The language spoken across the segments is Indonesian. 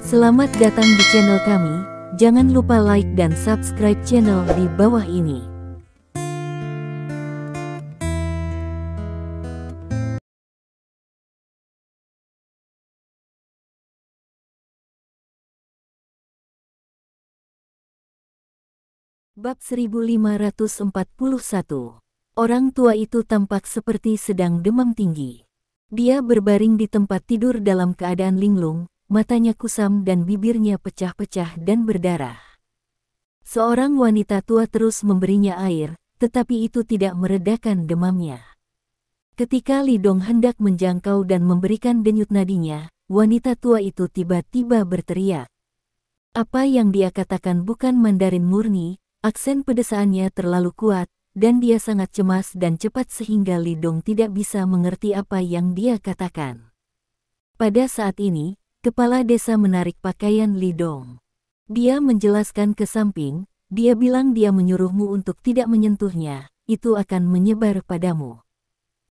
Selamat datang di channel kami, jangan lupa like dan subscribe channel di bawah ini. Bab 1541. Orang tua itu tampak seperti sedang demam tinggi. Dia berbaring di tempat tidur dalam keadaan linglung, matanya kusam dan bibirnya pecah-pecah dan berdarah. Seorang wanita tua terus memberinya air, tetapi itu tidak meredakan demamnya. Ketika Li Dong hendak menjangkau dan memberikan denyut nadinya, wanita tua itu tiba-tiba berteriak. Apa yang dia katakan bukan Mandarin murni, aksen pedesaannya terlalu kuat, dan dia sangat cemas dan cepat sehingga Li Dong tidak bisa mengerti apa yang dia katakan. Pada saat ini, kepala desa menarik pakaian Li Dong. Dia menjelaskan ke samping, dia bilang dia menyuruhmu untuk tidak menyentuhnya, itu akan menyebar padamu.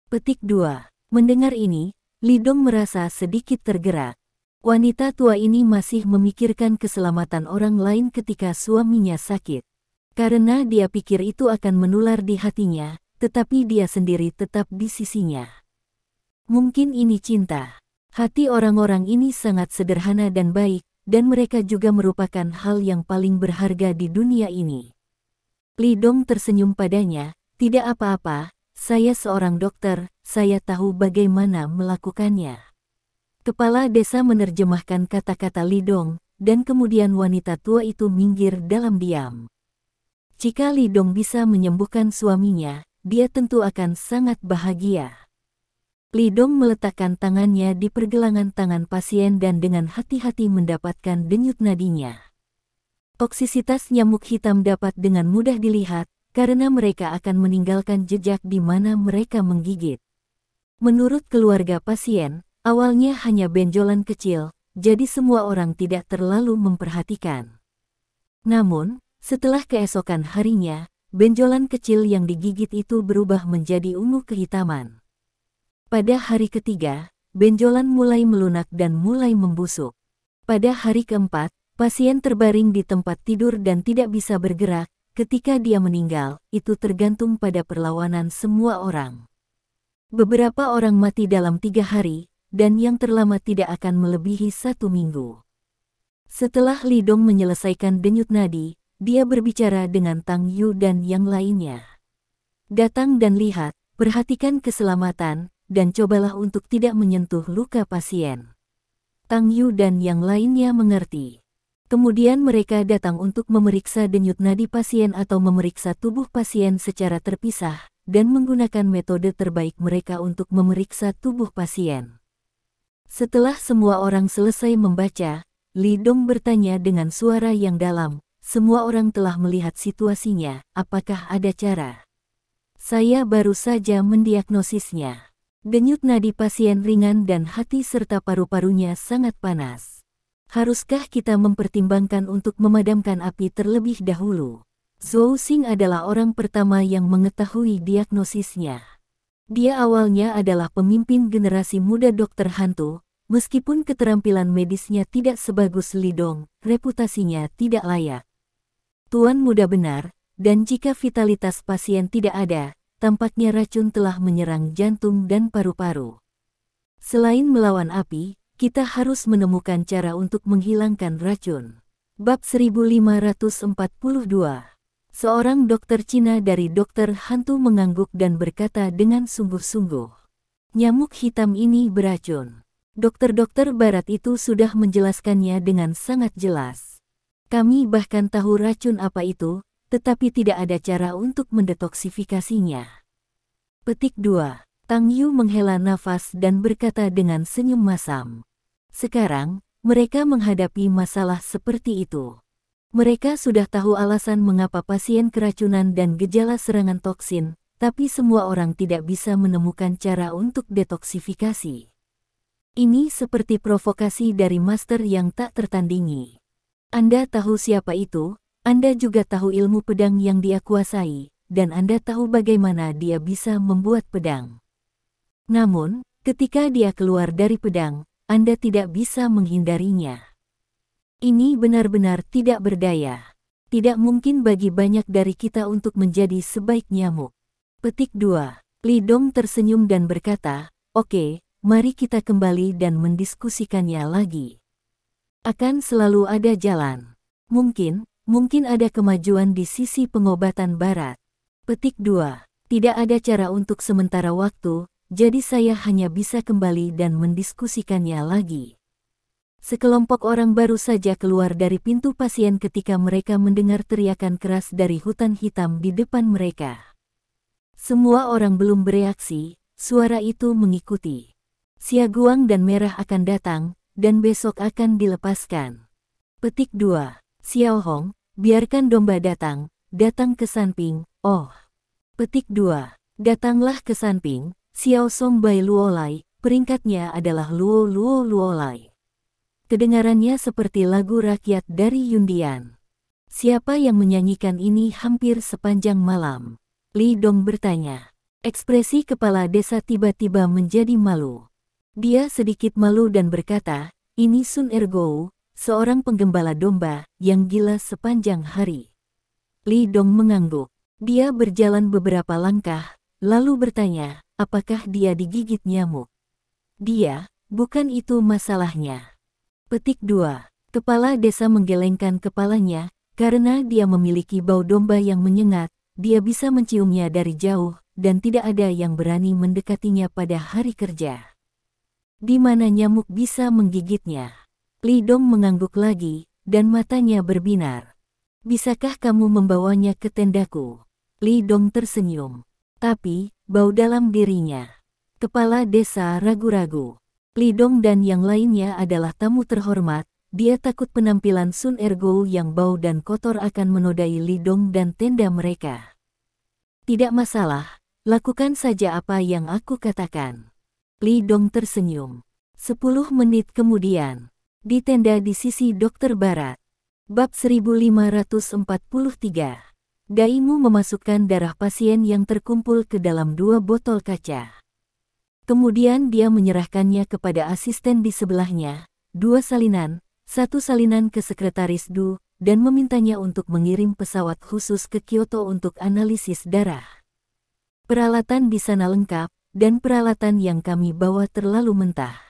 Petik 2. Mendengar ini, Li Dong merasa sedikit tergerak. Wanita tua ini masih memikirkan keselamatan orang lain ketika suaminya sakit. Karena dia pikir itu akan menular di hatinya, tetapi dia sendiri tetap di sisinya. Mungkin ini cinta. Hati orang-orang ini sangat sederhana dan baik, dan mereka juga merupakan hal yang paling berharga di dunia ini. Li Dong tersenyum padanya, tidak apa-apa, saya seorang dokter, saya tahu bagaimana melakukannya. Kepala desa menerjemahkan kata-kata Li Dong, dan kemudian wanita tua itu minggir dalam diam. Jika Li Dong bisa menyembuhkan suaminya, dia tentu akan sangat bahagia. Li Dong meletakkan tangannya di pergelangan tangan pasien dan dengan hati-hati mendapatkan denyut nadinya. Toksisitas nyamuk hitam dapat dengan mudah dilihat, karena mereka akan meninggalkan jejak di mana mereka menggigit. Menurut keluarga pasien, awalnya hanya benjolan kecil, jadi semua orang tidak terlalu memperhatikan. Namun, setelah keesokan harinya, benjolan kecil yang digigit itu berubah menjadi ungu kehitaman. Pada hari ketiga, benjolan mulai melunak dan mulai membusuk. Pada hari keempat, pasien terbaring di tempat tidur dan tidak bisa bergerak. Ketika dia meninggal, itu tergantung pada perlawanan semua orang. Beberapa orang mati dalam 3 hari, dan yang terlama tidak akan melebihi 1 minggu. Setelah Li Dong menyelesaikan denyut nadi, dia berbicara dengan Tang Yu dan yang lainnya. Datang dan lihat, perhatikan keselamatan, dan cobalah untuk tidak menyentuh luka pasien. Tang Yu dan yang lainnya mengerti. Kemudian mereka datang untuk memeriksa denyut nadi pasien atau memeriksa tubuh pasien secara terpisah, dan menggunakan metode terbaik mereka untuk memeriksa tubuh pasien. Setelah semua orang selesai membaca, Li Dong bertanya dengan suara yang dalam, semua orang telah melihat situasinya, apakah ada cara? Saya baru saja mendiagnosisnya. Denyut nadi pasien ringan dan hati serta paru-parunya sangat panas. Haruskah kita mempertimbangkan untuk memadamkan api terlebih dahulu? Zhou Xing adalah orang pertama yang mengetahui diagnosisnya. Dia awalnya adalah pemimpin generasi muda dokter hantu, meskipun keterampilan medisnya tidak sebagus Li Dong, reputasinya tidak layak. Tuan muda benar, dan jika vitalitas pasien tidak ada, tampaknya racun telah menyerang jantung dan paru-paru. Selain melawan api, kita harus menemukan cara untuk menghilangkan racun. Bab 1542. Seorang dokter Cina dari dokter hantu mengangguk dan berkata dengan sungguh-sungguh. Nyamuk hitam ini beracun. Dokter-dokter barat itu sudah menjelaskannya dengan sangat jelas. Kami bahkan tahu racun apa itu, tetapi tidak ada cara untuk mendetoksifikasinya. Petik 2. Tang Yu menghela nafas dan berkata dengan senyum masam. Sekarang, mereka menghadapi masalah seperti itu. Mereka sudah tahu alasan mengapa pasien keracunan dan gejala serangan toksin, tapi semua orang tidak bisa menemukan cara untuk detoksifikasi. Ini seperti provokasi dari master yang tak tertandingi. Anda tahu siapa itu? Anda juga tahu ilmu pedang yang dia kuasai, dan Anda tahu bagaimana dia bisa membuat pedang. Namun, ketika dia keluar dari pedang, Anda tidak bisa menghindarinya. Ini benar-benar tidak berdaya. Tidak mungkin bagi banyak dari kita untuk menjadi sebaik nyamuk. Petik 2. Li Dong tersenyum dan berkata, "Oke, mari kita kembali dan mendiskusikannya lagi. Akan selalu ada jalan. Mungkin ada kemajuan di sisi pengobatan barat." Petik 2. Tidak ada cara untuk sementara waktu, jadi saya hanya bisa kembali dan mendiskusikannya lagi. Sekelompok orang baru saja keluar dari pintu pasien ketika mereka mendengar teriakan keras dari hutan hitam di depan mereka. Semua orang belum bereaksi, suara itu mengikuti. Xiaoguang dan Merah akan datang, dan besok akan dilepaskan. Petik 2. Xiao Hong, biarkan domba datang ke Sanping, oh. Petik 2. Datanglah ke Sanping, Xiao Song Bai Luolai, peringkatnya adalah Luo Luo Luolai. Kedengarannya seperti lagu rakyat dari Yundian. Siapa yang menyanyikan ini hampir sepanjang malam? Li Dong bertanya. Ekspresi kepala desa tiba-tiba menjadi malu. Dia sedikit malu dan berkata, "Ini Sun Ergou, seorang penggembala domba, yang gila sepanjang hari." Li Dong mengangguk. Dia berjalan beberapa langkah, lalu bertanya, apakah dia digigit nyamuk? Dia, bukan itu masalahnya. Petik 2. Kepala desa menggelengkan kepalanya, karena dia memiliki bau domba yang menyengat, dia bisa menciumnya dari jauh, dan tidak ada yang berani mendekatinya pada hari kerja. Di mana nyamuk bisa menggigitnya? Li Dong mengangguk lagi, dan matanya berbinar. Bisakah kamu membawanya ke tendaku? Li Dong tersenyum. Tapi, bau dalam dirinya. Kepala desa ragu-ragu. Li Dong dan yang lainnya adalah tamu terhormat, dia takut penampilan Sun Ergou yang bau dan kotor akan menodai Li Dong dan tenda mereka. Tidak masalah, lakukan saja apa yang aku katakan. Li Dong tersenyum. 10 menit kemudian, di tenda di sisi dokter barat. Bab 1543. Daimu memasukkan darah pasien yang terkumpul ke dalam 2 botol kaca. Kemudian dia menyerahkannya kepada asisten di sebelahnya, 2 salinan, 1 salinan ke sekretaris Du, dan memintanya untuk mengirim pesawat khusus ke Kyoto untuk analisis darah. Peralatan di sana lengkap, dan peralatan yang kami bawa terlalu mentah.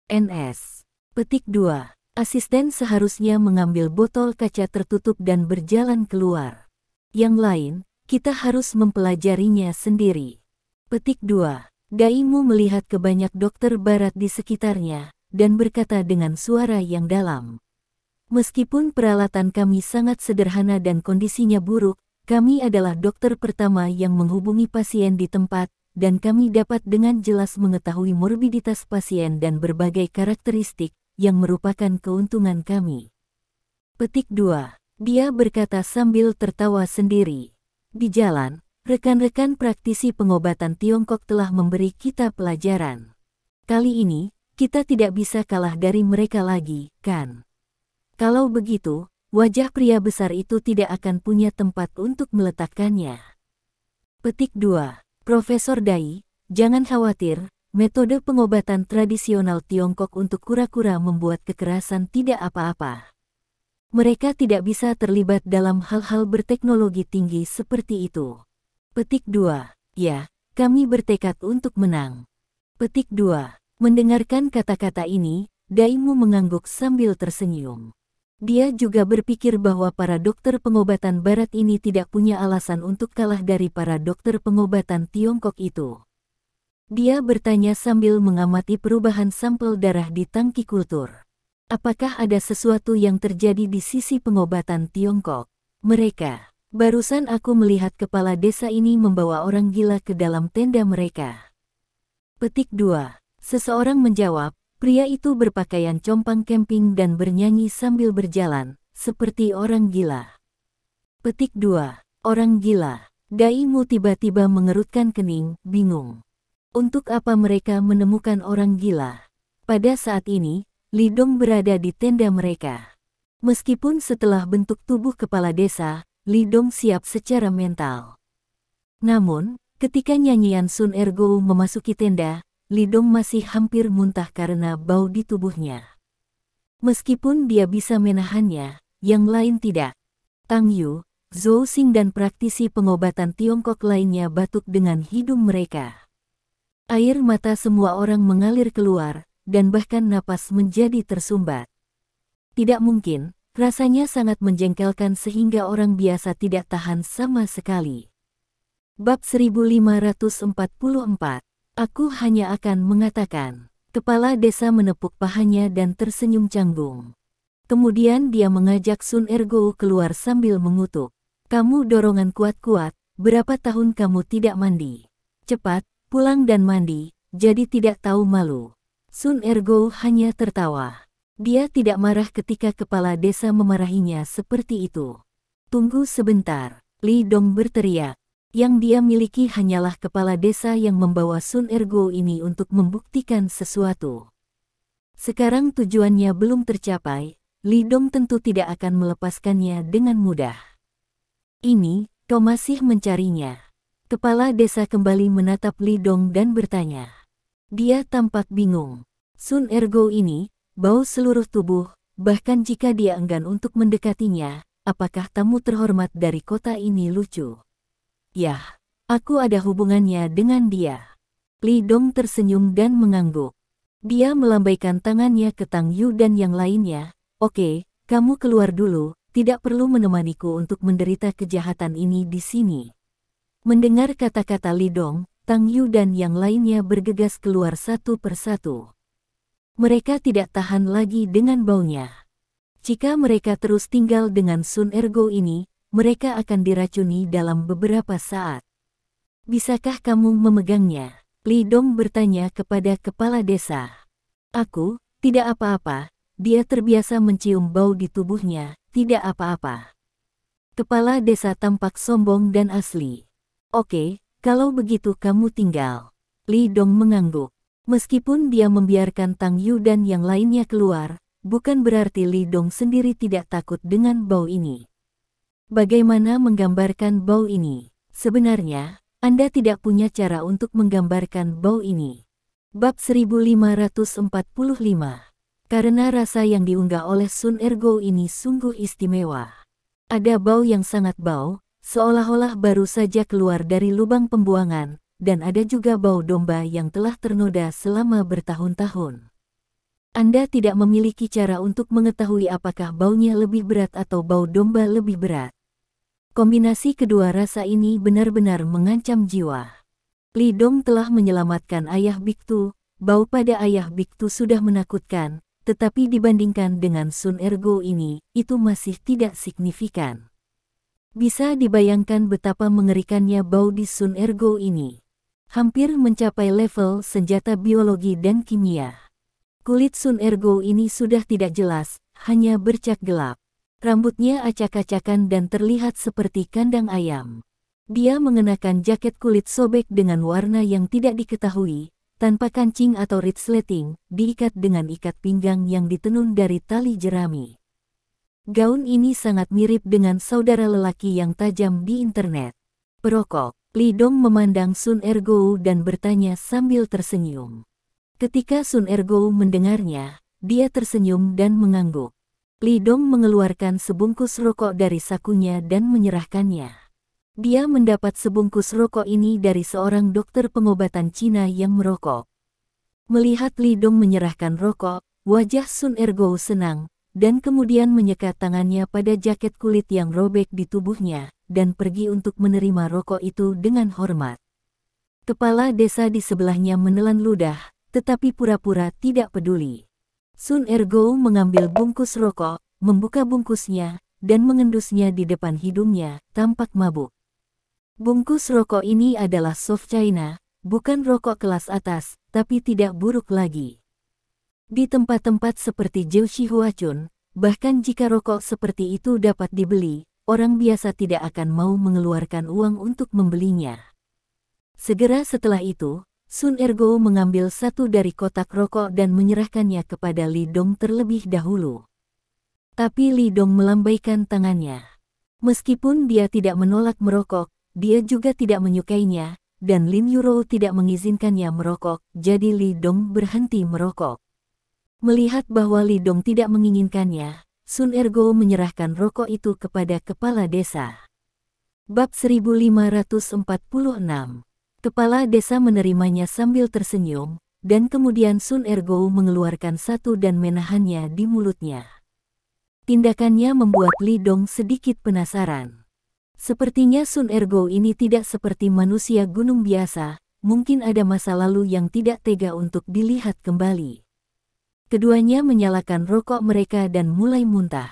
NS. Petik 2. Asisten seharusnya mengambil botol kaca tertutup dan berjalan keluar. Yang lain, kita harus mempelajarinya sendiri. Petik 2. Daimu melihat ke banyak dokter barat di sekitarnya, dan berkata dengan suara yang dalam. Meskipun peralatan kami sangat sederhana dan kondisinya buruk, kami adalah dokter pertama yang menghubungi pasien di tempat, dan kami dapat dengan jelas mengetahui morbiditas pasien dan berbagai karakteristik, yang merupakan keuntungan kami. Petik 2. Dia berkata sambil tertawa sendiri. Di jalan, rekan-rekan praktisi pengobatan Tiongkok telah memberi kita pelajaran. Kali ini, kita tidak bisa kalah dari mereka lagi, kan? Kalau begitu, wajah pria besar itu tidak akan punya tempat untuk meletakkannya. Petik 2. Profesor Dai, jangan khawatir, metode pengobatan tradisional Tiongkok untuk kura-kura membuat kekerasan tidak apa-apa. Mereka tidak bisa terlibat dalam hal-hal berteknologi tinggi seperti itu. Petik 2. Ya, kami bertekad untuk menang. Petik 2. Mendengarkan kata-kata ini, Daimu mengangguk sambil tersenyum. Dia juga berpikir bahwa para dokter pengobatan barat ini tidak punya alasan untuk kalah dari para dokter pengobatan Tiongkok itu. Dia bertanya sambil mengamati perubahan sampel darah di tangki kultur. Apakah ada sesuatu yang terjadi di sisi pengobatan Tiongkok? Mereka. Barusan aku melihat kepala desa ini membawa orang gila ke dalam tenda mereka. Petik 2. Seseorang menjawab, pria itu berpakaian compang camping dan bernyanyi sambil berjalan, seperti orang gila. Petik 2. Orang gila. Daimu tiba-tiba mengerutkan kening, bingung. Untuk apa mereka menemukan orang gila? Pada saat ini, Li Dong berada di tenda mereka. Meskipun setelah bentuk tubuh kepala desa, Li Dong siap secara mental. Namun, ketika nyanyian Sun Ergou memasuki tenda, Li Dong masih hampir muntah karena bau di tubuhnya. Meskipun dia bisa menahannya, yang lain tidak. Tang Yu, Zhou Xing dan praktisi pengobatan Tiongkok lainnya batuk dengan hidung mereka. Air mata semua orang mengalir keluar, dan bahkan napas menjadi tersumbat. Tidak mungkin, rasanya sangat menjengkelkan sehingga orang biasa tidak tahan sama sekali. Bab 1544. Aku hanya akan mengatakan. Kepala desa menepuk pahanya dan tersenyum canggung. Kemudian dia mengajak Sun Ergo keluar sambil mengutuk. Kamu dorongan kuat-kuat, berapa tahun kamu tidak mandi? Cepat, pulang dan mandi, jadi tidak tahu malu. Sun Ergo hanya tertawa. Dia tidak marah ketika kepala desa memarahinya seperti itu. Tunggu sebentar, Li Dong berteriak. Yang dia miliki hanyalah kepala desa yang membawa Sun Ergo ini untuk membuktikan sesuatu. Sekarang tujuannya belum tercapai, Li Dong tentu tidak akan melepaskannya dengan mudah. Ini, kau masih mencarinya. Kepala desa kembali menatap Li Dong dan bertanya. Dia tampak bingung. Sun Ergo ini, bau seluruh tubuh, bahkan jika dia enggan untuk mendekatinya, apakah tamu terhormat dari kota ini lucu? Yah, aku ada hubungannya dengan dia. Li Dong tersenyum dan mengangguk. Dia melambaikan tangannya ke Tang Yu dan yang lainnya. Oke, kamu keluar dulu, tidak perlu menemaniku untuk menderita kejahatan ini di sini. Mendengar kata-kata Li Dong, Tang Yu dan yang lainnya bergegas keluar satu persatu. Mereka tidak tahan lagi dengan baunya. Jika mereka terus tinggal dengan Sun Ergo ini, mereka akan diracuni dalam beberapa saat. Bisakah kamu memegangnya? Li Dong bertanya kepada kepala desa. Aku, tidak apa-apa, dia terbiasa mencium bau di tubuhnya, tidak apa-apa. Kepala desa tampak sombong dan asli. Oke, kalau begitu kamu tinggal. Li Dong mengangguk. Meskipun dia membiarkan Tang Yu dan yang lainnya keluar, bukan berarti Li Dong sendiri tidak takut dengan bau ini. Bagaimana menggambarkan bau ini? Sebenarnya, Anda tidak punya cara untuk menggambarkan bau ini. Bab 1545. Karena rasa yang diunggah oleh Sun Ergo ini sungguh istimewa. Ada bau yang sangat bau, seolah-olah baru saja keluar dari lubang pembuangan, dan ada juga bau domba yang telah ternoda selama bertahun-tahun. Anda tidak memiliki cara untuk mengetahui apakah baunya lebih berat atau bau domba lebih berat. Kombinasi kedua rasa ini benar-benar mengancam jiwa. Li Dong telah menyelamatkan ayah biktu, bau pada ayah biktu sudah menakutkan, tetapi dibandingkan dengan Sun Ergo ini, itu masih tidak signifikan. Bisa dibayangkan betapa mengerikannya bau di Sun Ergo ini. Hampir mencapai level senjata biologi dan kimia. Kulit Sun Ergo ini sudah tidak jelas, hanya bercak gelap. Rambutnya acak-acakan dan terlihat seperti kandang ayam. Dia mengenakan jaket kulit sobek dengan warna yang tidak diketahui, tanpa kancing atau resleting, diikat dengan ikat pinggang yang ditenun dari tali jerami. Gaun ini sangat mirip dengan saudara lelaki yang tajam di internet. Perokok, Li Dong memandang Sun Ergo dan bertanya sambil tersenyum. Ketika Sun Ergo mendengarnya, dia tersenyum dan mengangguk. Li Dong mengeluarkan sebungkus rokok dari sakunya dan menyerahkannya. Dia mendapat sebungkus rokok ini dari seorang dokter pengobatan Cina yang merokok. Melihat Li Dong menyerahkan rokok, wajah Sun Ergo senang, dan kemudian menyekat tangannya pada jaket kulit yang robek di tubuhnya, dan pergi untuk menerima rokok itu dengan hormat. Kepala desa di sebelahnya menelan ludah, tetapi pura-pura tidak peduli. Sun Ergo mengambil bungkus rokok, membuka bungkusnya, dan mengendusnya di depan hidungnya, tampak mabuk. Bungkus rokok ini adalah soft China, bukan rokok kelas atas, tapi tidak buruk lagi. Di tempat-tempat seperti Jiuxi Huachun, bahkan jika rokok seperti itu dapat dibeli, orang biasa tidak akan mau mengeluarkan uang untuk membelinya. Segera setelah itu, Sun Ergo mengambil satu dari kotak rokok dan menyerahkannya kepada Li Dong terlebih dahulu. Tapi Li Dong melambaikan tangannya. Meskipun dia tidak menolak merokok, dia juga tidak menyukainya, dan Lin Yuro tidak mengizinkannya merokok, jadi Li Dong berhenti merokok. Melihat bahwa Li Dong tidak menginginkannya, Sun Ergo menyerahkan rokok itu kepada kepala desa. Bab 1546. Kepala desa menerimanya sambil tersenyum, dan kemudian Sun Ergo mengeluarkan satu dan menahannya di mulutnya. Tindakannya membuat Li Dong sedikit penasaran. Sepertinya Sun Ergo ini tidak seperti manusia gunung biasa, mungkin ada masa lalu yang tidak tega untuk dilihat kembali. Keduanya menyalakan rokok mereka dan mulai muntah.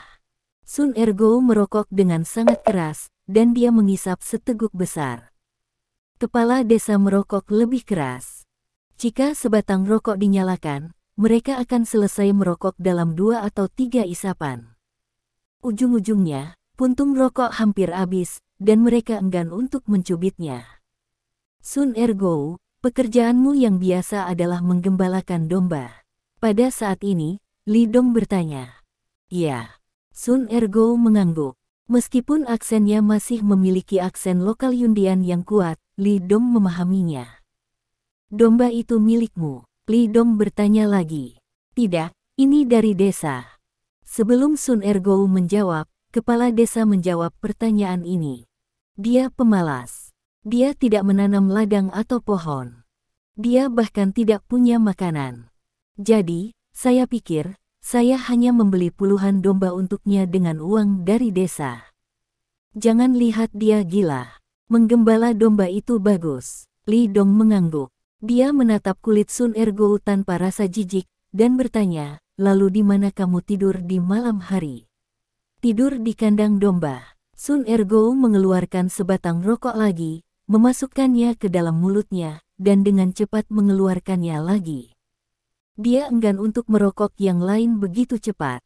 Sun Ergo merokok dengan sangat keras, dan dia mengisap seteguk besar. Kepala desa merokok lebih keras. Jika sebatang rokok dinyalakan, mereka akan selesai merokok dalam 2 atau 3 isapan. Ujung-ujungnya, puntung rokok hampir habis, dan mereka enggan untuk mencubitnya. Sun Ergo, pekerjaanmu yang biasa adalah menggembalakan domba. Pada saat ini, Li Dong bertanya. Ya. Sun Ergo mengangguk. Meskipun aksennya masih memiliki aksen lokal Yundian yang kuat, Li Dong memahaminya. Domba itu milikmu? Li Dong bertanya lagi. Tidak, ini dari desa. Sebelum Sun Ergo menjawab, kepala desa menjawab pertanyaan ini. Dia pemalas. Dia tidak menanam ladang atau pohon. Dia bahkan tidak punya makanan. Jadi, saya pikir, saya hanya membeli puluhan domba untuknya dengan uang dari desa. Jangan lihat dia gila. Menggembala domba itu bagus. Li Dong mengangguk. Dia menatap kulit Sun Ergo tanpa rasa jijik, dan bertanya, lalu di mana kamu tidur di malam hari? Tidur di kandang domba. Sun Ergo mengeluarkan sebatang rokok lagi, memasukkannya ke dalam mulutnya, dan dengan cepat mengeluarkannya lagi. Dia enggan untuk merokok yang lain begitu cepat.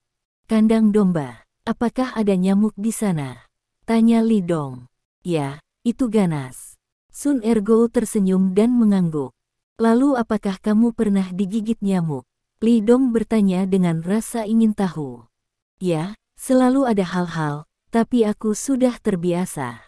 Kandang domba. Apakah ada nyamuk di sana? Tanya Li Dong. Ya, itu ganas. Sun Ergo tersenyum dan mengangguk. Lalu apakah kamu pernah digigit nyamuk? Li Dong bertanya dengan rasa ingin tahu. Ya, selalu ada hal-hal, tapi aku sudah terbiasa.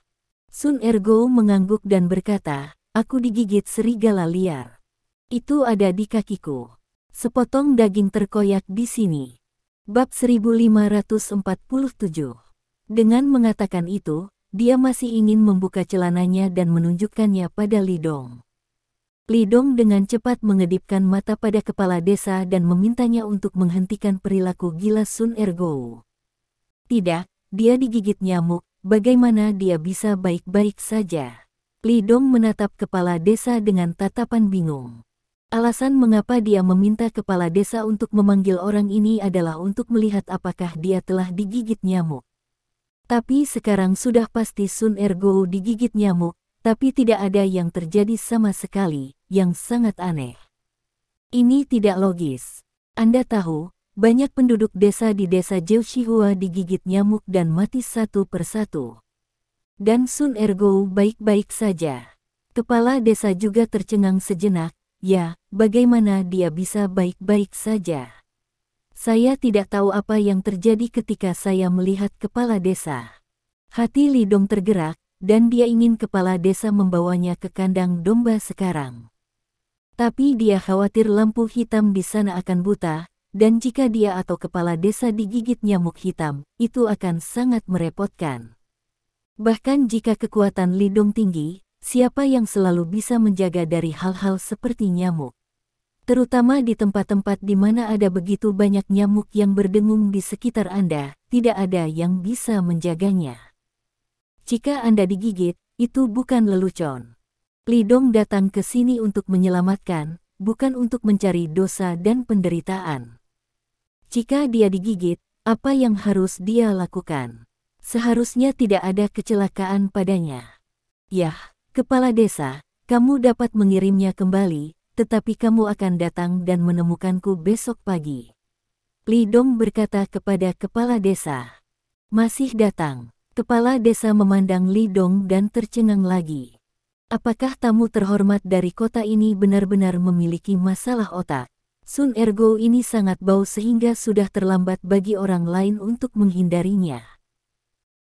Sun Ergo mengangguk dan berkata, aku digigit serigala liar. Itu ada di kakiku. Sepotong daging terkoyak di sini. Bab 1547. Dengan mengatakan itu, dia masih ingin membuka celananya dan menunjukkannya pada Li Dong. Li Dong dengan cepat mengedipkan mata pada kepala desa dan memintanya untuk menghentikan perilaku gila Sun Ergo. Tidak, dia digigit nyamuk, bagaimana dia bisa baik-baik saja? Li Dong menatap kepala desa dengan tatapan bingung. Alasan mengapa dia meminta kepala desa untuk memanggil orang ini adalah untuk melihat apakah dia telah digigit nyamuk. Tapi sekarang sudah pasti Sun Ergo digigit nyamuk, tapi tidak ada yang terjadi sama sekali, yang sangat aneh. Ini tidak logis. Anda tahu, banyak penduduk desa di desa Jiushihua digigit nyamuk dan mati satu persatu. Dan Sun Ergo baik-baik saja. Kepala desa juga tercengang sejenak. Ya, bagaimana dia bisa baik-baik saja? Saya tidak tahu apa yang terjadi ketika saya melihat kepala desa. Hati Li Dong tergerak, dan dia ingin kepala desa membawanya ke kandang domba sekarang. Tapi dia khawatir lampu hitam di sana akan buta, dan jika dia atau kepala desa digigit nyamuk hitam, itu akan sangat merepotkan. Bahkan jika kekuatan Li Dong tinggi, siapa yang selalu bisa menjaga dari hal-hal seperti nyamuk? Terutama di tempat-tempat di mana ada begitu banyak nyamuk yang berdengung di sekitar Anda, tidak ada yang bisa menjaganya. Jika Anda digigit, itu bukan lelucon. Li Dong datang ke sini untuk menyelamatkan, bukan untuk mencari dosa dan penderitaan. Jika dia digigit, apa yang harus dia lakukan? Seharusnya tidak ada kecelakaan padanya. Yah. Kepala desa, kamu dapat mengirimnya kembali, tetapi kamu akan datang dan menemukanku besok pagi. Li Dong berkata kepada kepala desa. Masih datang. Kepala desa memandang Li Dong dan tercengang lagi. Apakah tamu terhormat dari kota ini benar-benar memiliki masalah otak? Sun Ergo ini sangat bau sehingga sudah terlambat bagi orang lain untuk menghindarinya.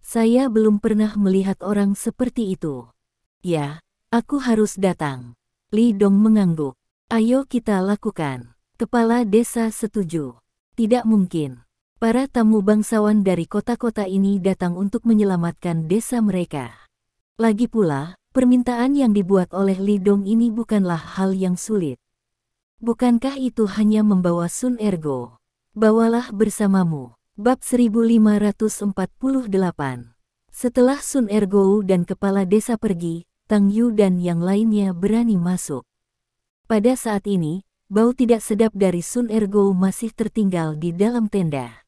Saya belum pernah melihat orang seperti itu. Ya, aku harus datang. Li Dong mengangguk. Ayo kita lakukan. Kepala desa setuju. Tidak mungkin. Para tamu bangsawan dari kota-kota ini datang untuk menyelamatkan desa mereka. Lagi pula, permintaan yang dibuat oleh Li Dong ini bukanlah hal yang sulit. Bukankah itu hanya membawa Sun Ergo? Bawalah bersamamu. Bab 1548. Setelah Sun Ergo dan kepala desa pergi, Tang Yu dan yang lainnya berani masuk. Pada saat ini, bau tidak sedap dari Sun Ergo masih tertinggal di dalam tenda.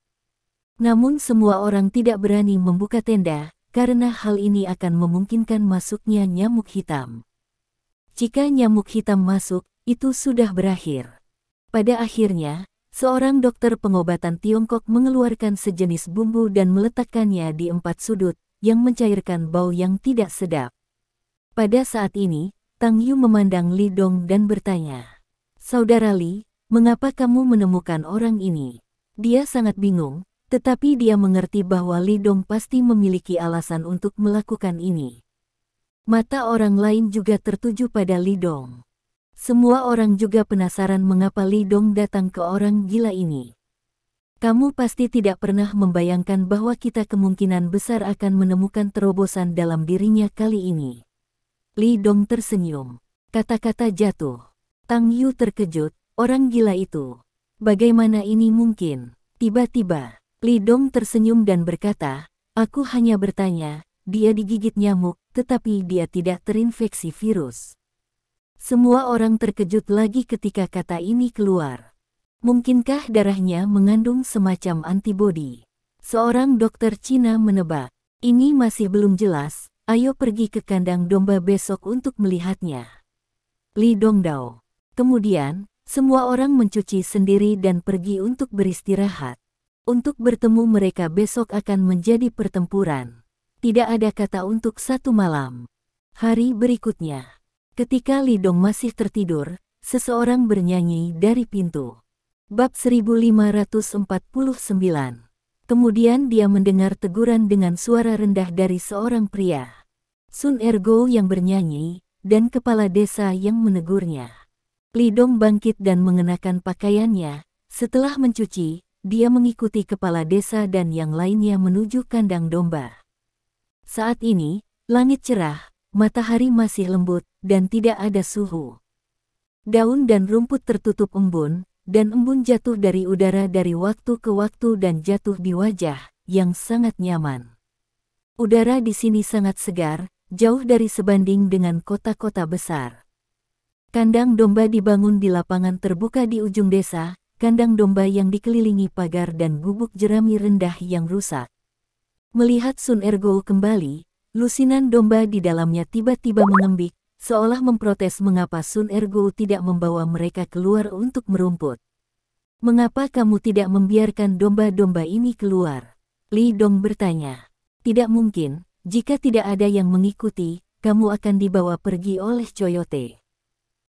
Namun semua orang tidak berani membuka tenda, karena hal ini akan memungkinkan masuknya nyamuk hitam. Jika nyamuk hitam masuk, itu sudah berakhir. Pada akhirnya, seorang dokter pengobatan Tiongkok mengeluarkan sejenis bumbu dan meletakkannya di 4 sudut, yang mencairkan bau yang tidak sedap. Pada saat ini, Tang Yu memandang Li Dong dan bertanya, "Saudara Li, mengapa kamu menemukan orang ini?" Dia sangat bingung. Tetapi dia mengerti bahwa Li Dong pasti memiliki alasan untuk melakukan ini. Mata orang lain juga tertuju pada Li Dong. Semua orang juga penasaran mengapa Li Dong datang ke orang gila ini. Kamu pasti tidak pernah membayangkan bahwa kita kemungkinan besar akan menemukan terobosan dalam dirinya kali ini. Li Dong tersenyum. Kata-kata jatuh. Tang Yu terkejut, orang gila itu. Bagaimana ini mungkin? Tiba-tiba, Li Dong tersenyum dan berkata, "Aku hanya bertanya, dia digigit nyamuk, tetapi dia tidak terinfeksi virus." Semua orang terkejut lagi ketika kata ini keluar. Mungkinkah darahnya mengandung semacam antibodi? Seorang dokter Cina menebak. Ini masih belum jelas, ayo pergi ke kandang domba besok untuk melihatnya. Li Dongdao. Kemudian, semua orang mencuci sendiri dan pergi untuk beristirahat. Untuk bertemu mereka besok akan menjadi pertempuran. Tidak ada kata untuk satu malam. Hari berikutnya, ketika Li Dong masih tertidur, seseorang bernyanyi dari pintu. Bab 1549. Kemudian dia mendengar teguran dengan suara rendah dari seorang pria. Sun Ergo yang bernyanyi, dan kepala desa yang menegurnya. Li Dong bangkit dan mengenakan pakaiannya. Setelah mencuci, dia mengikuti kepala desa dan yang lainnya menuju kandang domba. Saat ini, langit cerah, matahari masih lembut, dan tidak ada suhu. Daun dan rumput tertutup embun, dan embun jatuh dari udara dari waktu ke waktu dan jatuh di wajah, yang sangat nyaman. Udara di sini sangat segar, jauh dari sebanding dengan kota-kota besar. Kandang domba dibangun di lapangan terbuka di ujung desa, kandang domba yang dikelilingi pagar dan gubuk jerami rendah yang rusak. Melihat Sun Ergo kembali, lusinan domba di dalamnya tiba-tiba mengembik, seolah memprotes mengapa Sun Ergo tidak membawa mereka keluar untuk merumput. "Mengapa kamu tidak membiarkan domba-domba ini keluar?" Li Dong bertanya. "Tidak mungkin, jika tidak ada yang mengikuti, kamu akan dibawa pergi oleh coyote."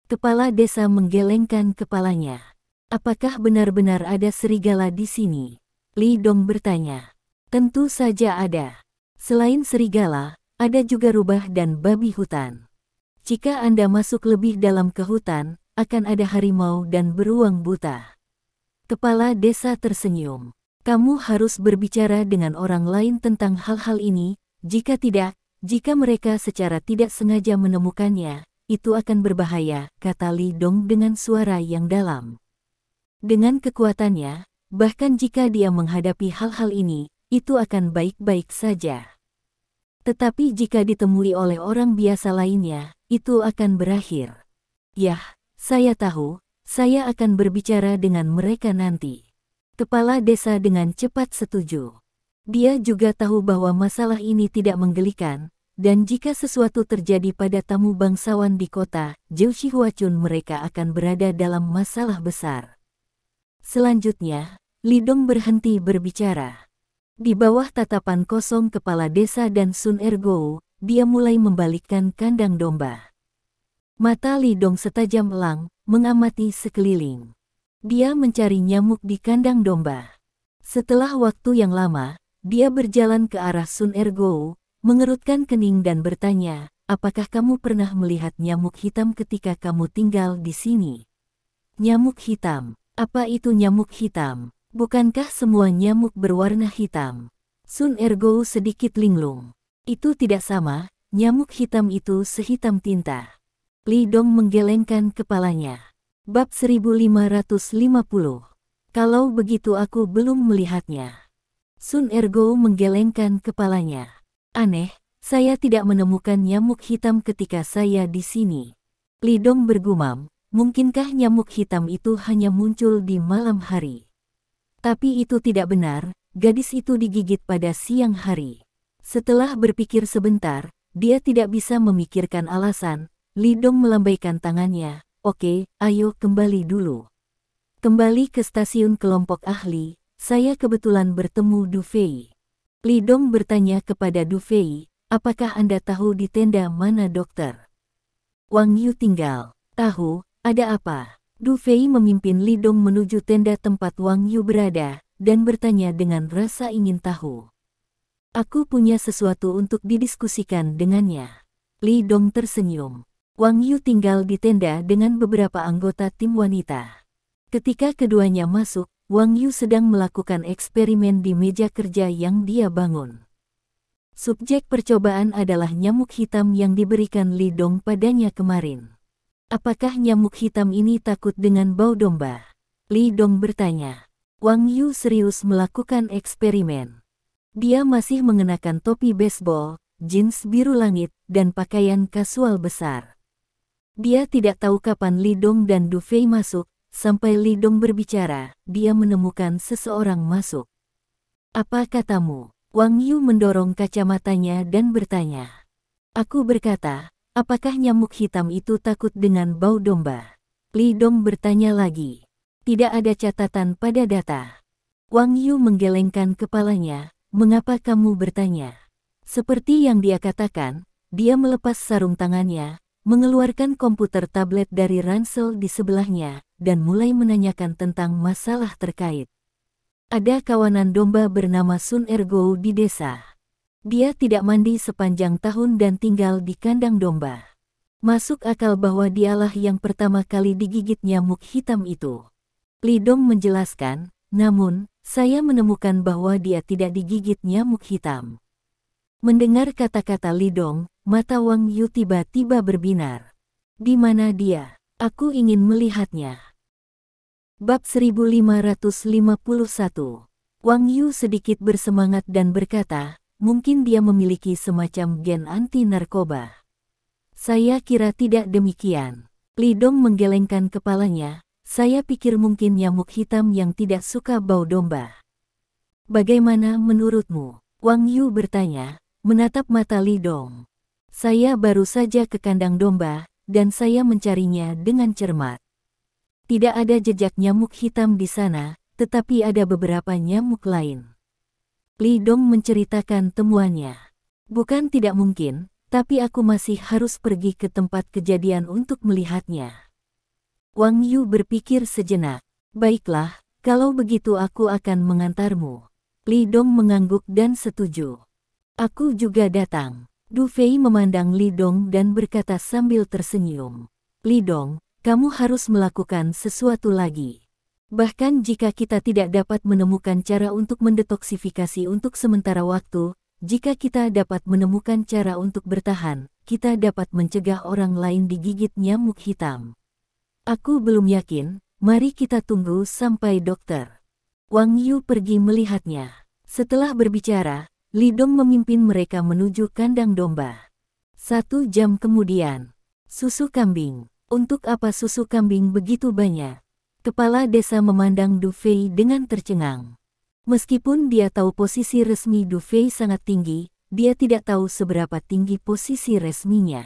Kepala desa menggelengkan kepalanya. "Apakah benar-benar ada serigala di sini?" Li Dong bertanya. "Tentu saja ada. Selain serigala, ada juga rubah dan babi hutan. Jika Anda masuk lebih dalam ke hutan, akan ada harimau dan beruang buta." Kepala desa tersenyum. "Kamu harus berbicara dengan orang lain tentang hal-hal ini, jika tidak, jika mereka secara tidak sengaja menemukannya, itu akan berbahaya," kata Li Dong dengan suara yang dalam. Dengan kekuatannya, bahkan jika dia menghadapi hal-hal ini, itu akan baik-baik saja. Tetapi jika ditemui oleh orang biasa lainnya, itu akan berakhir. "Yah, saya tahu, saya akan berbicara dengan mereka nanti." Kepala desa dengan cepat setuju. Dia juga tahu bahwa masalah ini tidak menggelikan, dan jika sesuatu terjadi pada tamu bangsawan di kota, Zhou Shihuachun mereka akan berada dalam masalah besar. Selanjutnya, Li Dong berhenti berbicara. Di bawah tatapan kosong kepala desa dan Sun Ergo, dia mulai membalikkan kandang domba. Mata Li Dong setajam elang, mengamati sekeliling. Dia mencari nyamuk di kandang domba. Setelah waktu yang lama, dia berjalan ke arah Sun Ergo, mengerutkan kening dan bertanya, "Apakah kamu pernah melihat nyamuk hitam ketika kamu tinggal di sini?" "Nyamuk hitam? Apa itu nyamuk hitam?" Bukankah semua nyamuk berwarna hitam? Sun Ergo sedikit linglung. Itu tidak sama, nyamuk hitam itu sehitam tinta. Li Dong menggelengkan kepalanya. Bab 1550. Kalau begitu aku belum melihatnya. Sun Ergo menggelengkan kepalanya. Aneh, saya tidak menemukan nyamuk hitam ketika saya di sini. Li Dong bergumam, mungkinkah nyamuk hitam itu hanya muncul di malam hari? Tapi itu tidak benar, gadis itu digigit pada siang hari. Setelah berpikir sebentar, dia tidak bisa memikirkan alasan. Li Dong melambaikan tangannya. Oke, ayo kembali dulu. Kembali ke stasiun kelompok ahli, saya kebetulan bertemu Du Fei. Li Dong bertanya kepada Du Fei, apakah Anda tahu di tenda mana dokter Wang Yu tinggal? Tahu, ada apa? Du Fei memimpin Li Dong menuju tenda tempat Wang Yu berada, dan bertanya dengan rasa ingin tahu. Aku punya sesuatu untuk didiskusikan dengannya. Li Dong tersenyum. Wang Yu tinggal di tenda dengan beberapa anggota tim wanita. Ketika keduanya masuk, Wang Yu sedang melakukan eksperimen di meja kerja yang dia bangun. Subjek percobaan adalah nyamuk hitam yang diberikan Li Dong padanya kemarin. Apakah nyamuk hitam ini takut dengan bau domba? Li Dong bertanya. Wang Yu serius melakukan eksperimen. Dia masih mengenakan topi baseball, jeans biru langit, dan pakaian kasual besar. Dia tidak tahu kapan Li Dong dan Du Fei masuk, sampai Li Dong berbicara, dia menemukan seseorang masuk. Apa katamu? Wang Yu mendorong kacamatanya dan bertanya. Aku berkata, apakah nyamuk hitam itu takut dengan bau domba? Li Dong bertanya lagi. Tidak ada catatan pada data. Wang Yu menggelengkan kepalanya. Mengapa kamu bertanya? Seperti yang dia katakan, dia melepas sarung tangannya, mengeluarkan komputer tablet dari ransel di sebelahnya, dan mulai menanyakan tentang masalah terkait. Ada kawanan domba bernama Sun Ergo di desa. Dia tidak mandi sepanjang tahun dan tinggal di kandang domba. Masuk akal bahwa dialah yang pertama kali digigit nyamuk hitam itu. Li Dong menjelaskan, namun, saya menemukan bahwa dia tidak digigit nyamuk hitam. Mendengar kata-kata Li Dong, mata Wang Yu tiba-tiba berbinar. Di mana dia? Aku ingin melihatnya. Bab 1551. Wang Yu sedikit bersemangat dan berkata, mungkin dia memiliki semacam gen anti narkoba. Saya kira tidak demikian. Li Dong menggelengkan kepalanya. Saya pikir mungkin nyamuk hitam yang tidak suka bau domba. Bagaimana menurutmu? Wang Yu bertanya, menatap mata Li Dong. Saya baru saja ke kandang domba, dan saya mencarinya dengan cermat. Tidak ada jejak nyamuk hitam di sana, tetapi ada beberapa nyamuk lain. Li Dong menceritakan temuannya. Bukan tidak mungkin, tapi aku masih harus pergi ke tempat kejadian untuk melihatnya. Wang Yu berpikir sejenak. Baiklah, kalau begitu aku akan mengantarmu. Li Dong mengangguk dan setuju. Aku juga datang. Du Fei memandang Li Dong dan berkata sambil tersenyum. Li Dong, kamu harus melakukan sesuatu lagi. Bahkan jika kita tidak dapat menemukan cara untuk mendetoksifikasi untuk sementara waktu, jika kita dapat menemukan cara untuk bertahan, kita dapat mencegah orang lain digigit nyamuk hitam. Aku belum yakin, mari kita tunggu sampai dokter Wang Yu pergi melihatnya. Setelah berbicara, Li Dong memimpin mereka menuju kandang domba. 1 jam kemudian, susu kambing. Untuk apa susu kambing begitu banyak? Kepala desa memandang Du Fei dengan tercengang. Meskipun dia tahu posisi resmi Du Fei sangat tinggi, dia tidak tahu seberapa tinggi posisi resminya.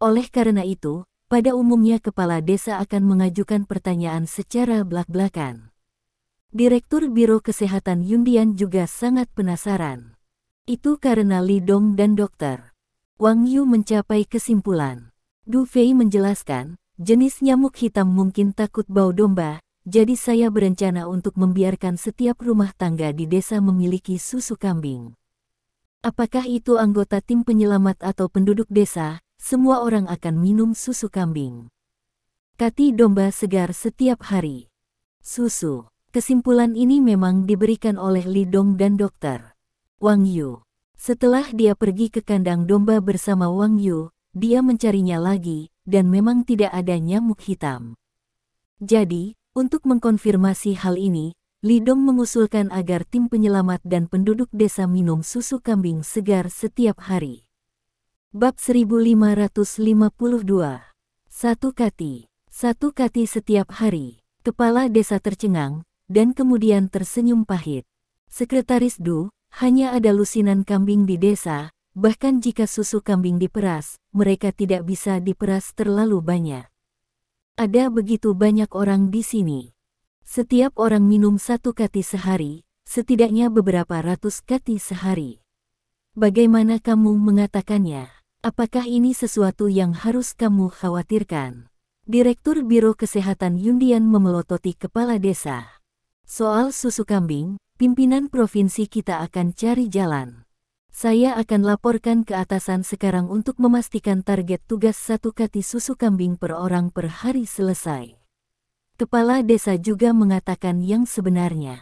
Oleh karena itu, pada umumnya kepala desa akan mengajukan pertanyaan secara belak-belakan. Direktur Biro Kesehatan Yundian juga sangat penasaran. Itu karena Li Dong dan Dr. Wang Yu mencapai kesimpulan. Du Fei menjelaskan, jenis nyamuk hitam mungkin takut bau domba, jadi saya berencana untuk membiarkan setiap rumah tangga di desa memiliki susu kambing. Apakah itu anggota tim penyelamat atau penduduk desa, semua orang akan minum susu kambing. Kati domba segar setiap hari. Susu. Kesimpulan ini memang diberikan oleh Li Dong dan Dr. Wang Yu. Setelah dia pergi ke kandang domba bersama Wang Yu, dia mencarinya lagi, dan memang tidak ada nyamuk hitam. Jadi, untuk mengkonfirmasi hal ini, Li Dong mengusulkan agar tim penyelamat dan penduduk desa minum susu kambing segar setiap hari. Bab 1552. Satu kati setiap hari. Kepala desa tercengang, dan kemudian tersenyum pahit. Sekretaris Du, hanya ada lusinan kambing di desa, bahkan jika susu kambing diperas, mereka tidak bisa diperas terlalu banyak. Ada begitu banyak orang di sini. Setiap orang minum 1 kati sehari, setidaknya beberapa ratus kati sehari. Bagaimana kamu mengatakannya? Apakah ini sesuatu yang harus kamu khawatirkan? Direktur Biro Kesehatan Yundian memelototi kepala desa. Soal susu kambing, pimpinan provinsi kita akan cari jalan. Saya akan laporkan ke atasan sekarang untuk memastikan target tugas 1 kati susu kambing per orang per hari selesai. Kepala desa juga mengatakan yang sebenarnya.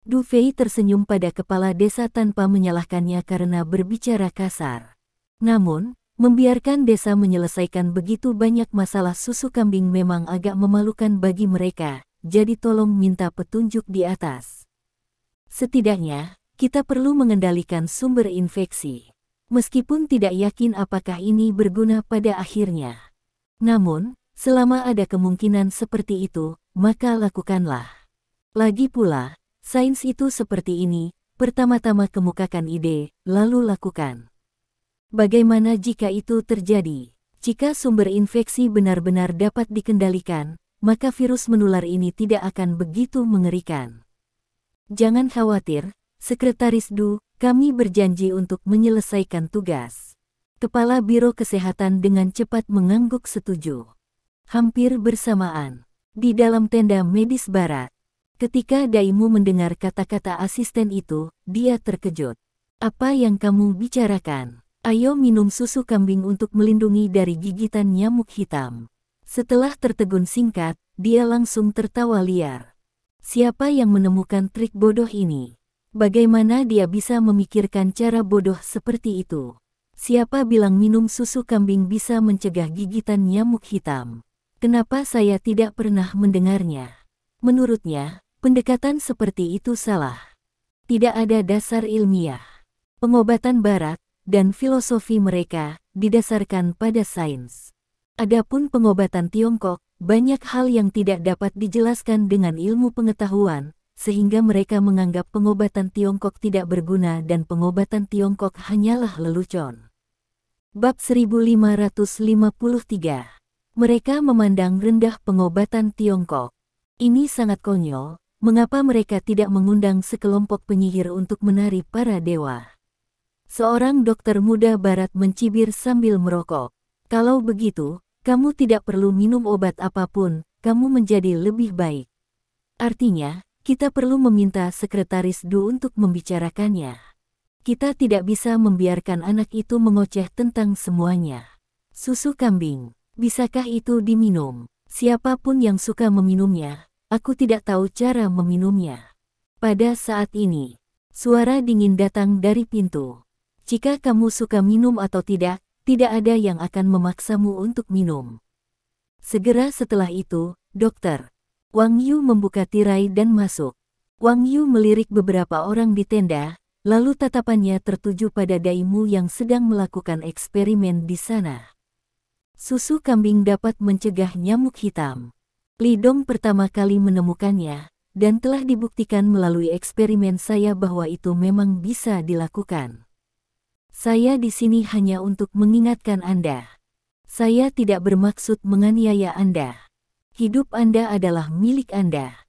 Du Fei tersenyum pada kepala desa tanpa menyalahkannya karena berbicara kasar. Namun, membiarkan desa menyelesaikan begitu banyak masalah susu kambing memang agak memalukan bagi mereka, jadi tolong minta petunjuk di atas. Setidaknya, kita perlu mengendalikan sumber infeksi. Meskipun tidak yakin apakah ini berguna pada akhirnya. Namun, selama ada kemungkinan seperti itu, maka lakukanlah. Lagi pula, sains itu seperti ini, pertama-tama kemukakan ide, lalu lakukan. Bagaimana jika itu terjadi? Jika sumber infeksi benar-benar dapat dikendalikan, maka virus menular ini tidak akan begitu mengerikan. Jangan khawatir, Sekretaris Du, kami berjanji untuk menyelesaikan tugas. Kepala Biro Kesehatan dengan cepat mengangguk setuju. Hampir bersamaan, di dalam tenda medis barat. Ketika Daimu mendengar kata-kata asisten itu, dia terkejut. Apa yang kamu bicarakan? Ayo minum susu kambing untuk melindungi dari gigitan nyamuk hitam. Setelah tertegun singkat, dia langsung tertawa liar. Siapa yang menemukan trik bodoh ini? Bagaimana dia bisa memikirkan cara bodoh seperti itu? Siapa bilang minum susu kambing bisa mencegah gigitan nyamuk hitam? Kenapa saya tidak pernah mendengarnya? Menurutnya, pendekatan seperti itu salah. Tidak ada dasar ilmiah. Pengobatan barat dan filosofi mereka didasarkan pada sains. Adapun pengobatan Tiongkok, banyak hal yang tidak dapat dijelaskan dengan ilmu pengetahuan, sehingga mereka menganggap pengobatan Tiongkok tidak berguna dan pengobatan Tiongkok hanyalah lelucon. Bab 1553. Mereka memandang rendah pengobatan Tiongkok. Ini sangat konyol, mengapa mereka tidak mengundang sekelompok penyihir untuk menari para dewa? Seorang dokter muda barat mencibir sambil merokok. Kalau begitu, kamu tidak perlu minum obat apapun, kamu menjadi lebih baik. Artinya, kita perlu meminta Sekretaris Du untuk membicarakannya. Kita tidak bisa membiarkan anak itu mengoceh tentang semuanya. Susu kambing. Bisakah itu diminum? Siapapun yang suka meminumnya, aku tidak tahu cara meminumnya. Pada saat ini, suara dingin datang dari pintu. Jika kamu suka minum atau tidak ada yang akan memaksamu untuk minum. Segera setelah itu, Dokter Wang Yu membuka tirai dan masuk. Wang Yu melirik beberapa orang di tenda, lalu tatapannya tertuju pada Daimu yang sedang melakukan eksperimen di sana. Susu kambing dapat mencegah nyamuk hitam. Li Dong pertama kali menemukannya, dan telah dibuktikan melalui eksperimen saya bahwa itu memang bisa dilakukan. Saya di sini hanya untuk mengingatkan Anda. Saya tidak bermaksud menganiaya Anda. Hidup Anda adalah milik Anda.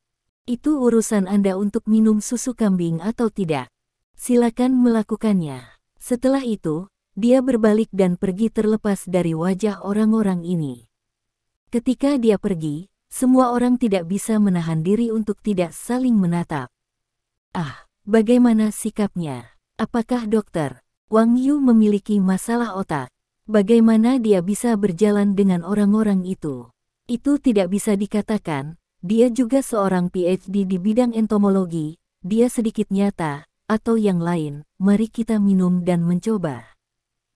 Itu urusan Anda untuk minum susu kambing atau tidak. Silakan melakukannya. Setelah itu, dia berbalik dan pergi terlepas dari wajah orang-orang ini. Ketika dia pergi, semua orang tidak bisa menahan diri untuk tidak saling menatap. Ah, bagaimana sikapnya? Apakah Dokter Wang Yu memiliki masalah otak? Bagaimana dia bisa berjalan dengan orang-orang itu? Itu tidak bisa dikatakan, dia juga seorang PhD di bidang entomologi, dia sedikit nyata, atau yang lain, mari kita minum dan mencoba.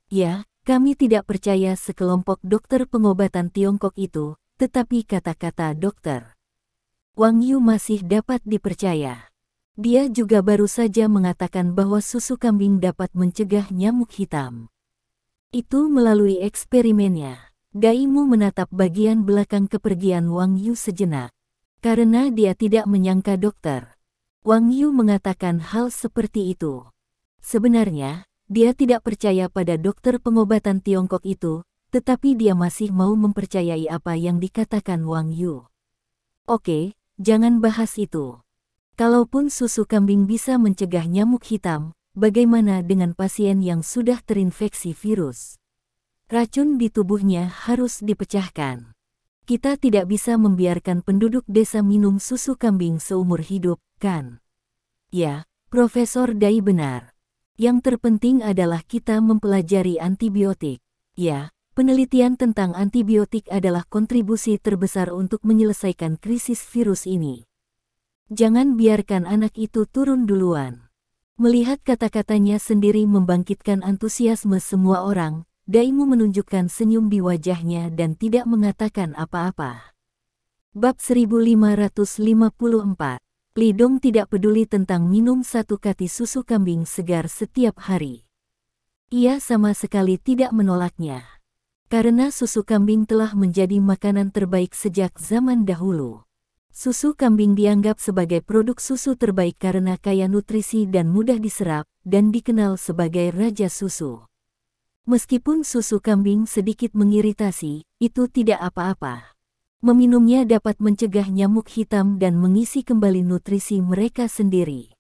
Ya, kami tidak percaya sekelompok dokter pengobatan Tiongkok itu, tetapi kata-kata dokter Wang Yu masih dapat dipercaya. Dia juga baru saja mengatakan bahwa susu kambing dapat mencegah nyamuk hitam. Itu melalui eksperimennya. Dai Mu menatap bagian belakang kepergian Wang Yu sejenak. Karena dia tidak menyangka dokter Wang Yu mengatakan hal seperti itu. Sebenarnya, dia tidak percaya pada dokter pengobatan Tiongkok itu, tetapi dia masih mau mempercayai apa yang dikatakan Wang Yu. Oke, jangan bahas itu. Kalaupun susu kambing bisa mencegah nyamuk hitam, bagaimana dengan pasien yang sudah terinfeksi virus? Racun di tubuhnya harus dipecahkan. Kita tidak bisa membiarkan penduduk desa minum susu kambing seumur hidup, kan? Ya, Profesor Dai benar. Yang terpenting adalah kita mempelajari antibiotik. Ya, penelitian tentang antibiotik adalah kontribusi terbesar untuk menyelesaikan krisis virus ini. Jangan biarkan anak itu turun duluan. Melihat kata-katanya sendiri membangkitkan antusiasme semua orang, Dai Mu menunjukkan senyum di wajahnya dan tidak mengatakan apa-apa. Bab 1554. Li Dong tidak peduli tentang minum satu kati susu kambing segar setiap hari. Ia sama sekali tidak menolaknya. Karena susu kambing telah menjadi makanan terbaik sejak zaman dahulu. Susu kambing dianggap sebagai produk susu terbaik karena kaya nutrisi dan mudah diserap, dan dikenal sebagai raja susu. Meskipun susu kambing sedikit mengiritasi, itu tidak apa-apa. Meminumnya dapat mencegah nyamuk hitam dan mengisi kembali nutrisi mereka sendiri.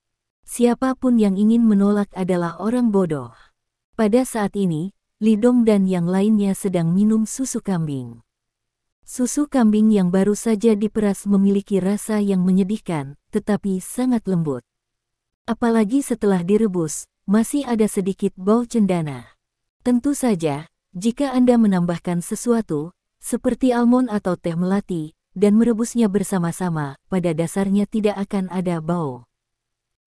Siapapun yang ingin menolak adalah orang bodoh. Pada saat ini, Li Dong dan yang lainnya sedang minum susu kambing. Susu kambing yang baru saja diperas memiliki rasa yang menyedihkan, tetapi sangat lembut. Apalagi setelah direbus, masih ada sedikit bau cendana. Tentu saja, jika Anda menambahkan sesuatu, seperti almond atau teh melati, dan merebusnya bersama-sama, pada dasarnya tidak akan ada bau.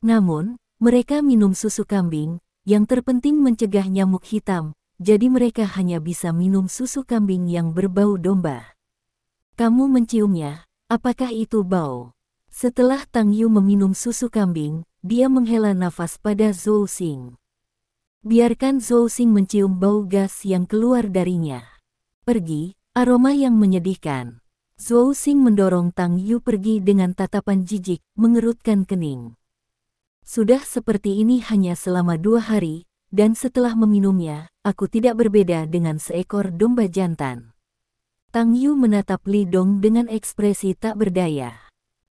Namun, mereka minum susu kambing, yang terpenting mencegah nyamuk hitam, jadi mereka hanya bisa minum susu kambing yang berbau domba. Kamu menciumnya, apakah itu bau? Setelah Tang Yu meminum susu kambing, dia menghela nafas pada Zhou Xing. Biarkan Zhou Xing mencium bau gas yang keluar darinya. Pergi, aroma yang menyedihkan. Zhou Xing mendorong Tang Yu pergi dengan tatapan jijik, mengerutkan kening. Sudah seperti ini hanya selama 2 hari, dan setelah meminumnya, aku tidak berbeda dengan seekor domba jantan. Tang Yu menatap Li Dong dengan ekspresi tak berdaya.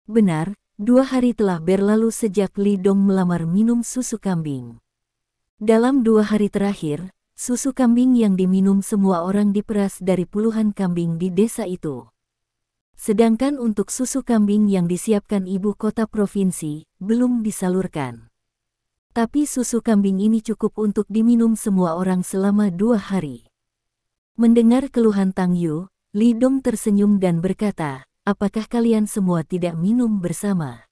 Benar, 2 hari telah berlalu sejak Li Dong melamar minum susu kambing. Dalam 2 hari terakhir, susu kambing yang diminum semua orang diperas dari puluhan kambing di desa itu. Sedangkan untuk susu kambing yang disiapkan ibu kota provinsi, belum disalurkan. Tapi susu kambing ini cukup untuk diminum semua orang selama 2 hari. Mendengar keluhan Tang Yu, Li Dong tersenyum dan berkata, apakah kalian semua tidak minum bersama?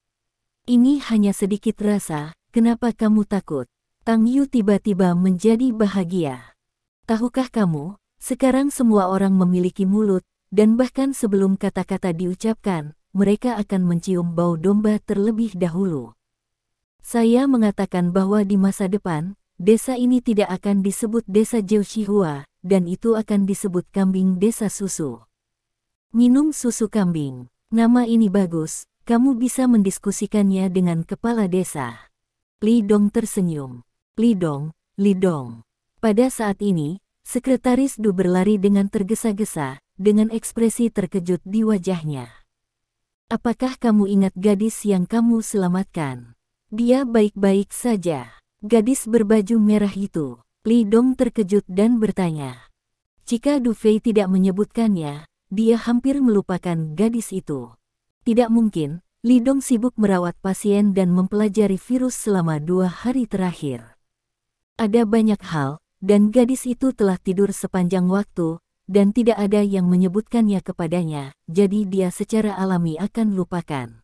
Ini hanya sedikit rasa, kenapa kamu takut? Tang Yu tiba-tiba menjadi bahagia. Tahukah kamu, sekarang semua orang memiliki mulut, dan bahkan sebelum kata-kata diucapkan, mereka akan mencium bau domba terlebih dahulu. Saya mengatakan bahwa di masa depan, desa ini tidak akan disebut desa Jiuxihua, dan itu akan disebut kambing desa susu. Minum susu kambing, nama ini bagus, kamu bisa mendiskusikannya dengan kepala desa. Li Dong tersenyum. Li Dong. Pada saat ini, Sekretaris Du berlari dengan tergesa-gesa, dengan ekspresi terkejut di wajahnya. Apakah kamu ingat gadis yang kamu selamatkan? Dia baik-baik saja. Gadis berbaju merah itu. Li Dong terkejut dan bertanya. Jika Du Fei tidak menyebutkannya, dia hampir melupakan gadis itu. Tidak mungkin, Li Dong sibuk merawat pasien dan mempelajari virus selama 2 hari terakhir. Ada banyak hal, dan gadis itu telah tidur sepanjang waktu, dan tidak ada yang menyebutkannya kepadanya, jadi dia secara alami akan lupakan.